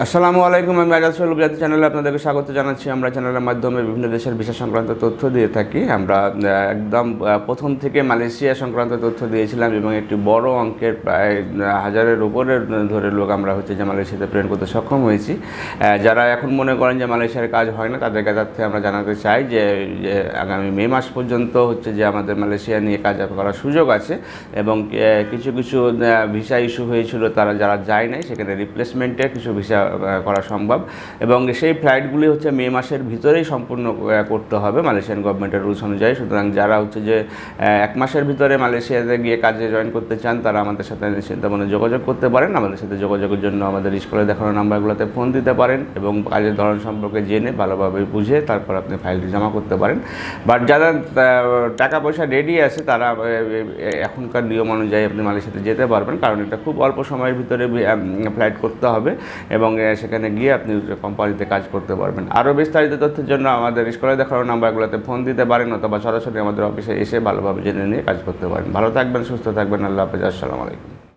আসসালামু আলাইকুম। আমি আজাদ সোহেল জাতি চ্যানেলে আপনাদেরকে স্বাগত জানাচ্ছি। আমরা চ্যানেলের মাধ্যমে বিভিন্ন দেশের ভিসা সংক্রান্ত তথ্য দিয়ে থাকি। আমরা একদম প্রথম থেকে মালয়েশিয়া সংক্রান্ত তথ্য দিয়েছিলাম এবং একটি বড় অঙ্কের প্রায় হাজারের উপরে ধরে লোক আমরা যে মালয়েশিয়াতে প্রেরণ করতে সক্ষম হয়েছি। যারা এখন মনে করেন যে মালয়েশিয়ার কাজ হয় না, তাদের কাছে আমরা জানাতে চাই যে আগামী মে মাস পর্যন্ত যে আমাদের মালয়েশিয়া নিয়ে কাজ করার সুযোগ আছে এবং কিছু কিছু ভিসা ইস্যু হয়েছিল, তারা যারা যায় নাই সেখানে রিপ্লেসমেন্টের কিছু ভিসা করা সম্ভব এবং সেই ফ্লাইটগুলি মে মাসের ভিতরেই সম্পূর্ণ করতে হবে মালয়েশিয়ান গভর্নমেন্টের রুলস অনুযায়ী। সুতরাং যারা যে এক মাসের ভিতরে মালয়েশিয়াতে গিয়ে কাজে জয়েন করতে চান, তারা আমাদের সাথে নিশ্চিন্তমনে যোগাযোগ করতে পারেন। আমাদের সাথে যোগাযোগের জন্য আমাদের স্কুলে দেখানো নাম্বারগুলোতে ফোন দিতে পারেন এবং কাজের ধরন সম্পর্কে জেনে ভালোভাবে বুঝে তারপর আপনি ফাইলটি জমা করতে পারেন। বাট যারা টাকা পয়সা রেডি আছে, তারা এখনকার নিয়ম অনুযায়ী আপনি মালয়েশিয়াতে যেতে পারবেন, কারণ এটা খুব অল্প সময়ের ভিতরে ফ্লাইট করতে হবে এবং সেখানে গিয়ে আপনি কোম্পানিতে কাজ করতে পারবেন। আরও বিস্তারিত তথ্যের জন্য আমাদের স্কুলে দেখানো নাম্বারগুলোতে ফোন দিতে পারেন অথবা সরাসরি আমাদের অফিসে এসে ভালোভাবে জেনে নিয়ে কাজ করতে পারেন। ভালো থাকবেন, সুস্থ থাকবেন। আল্লাহ হাফেজ। আসসালামু আলাইকুম।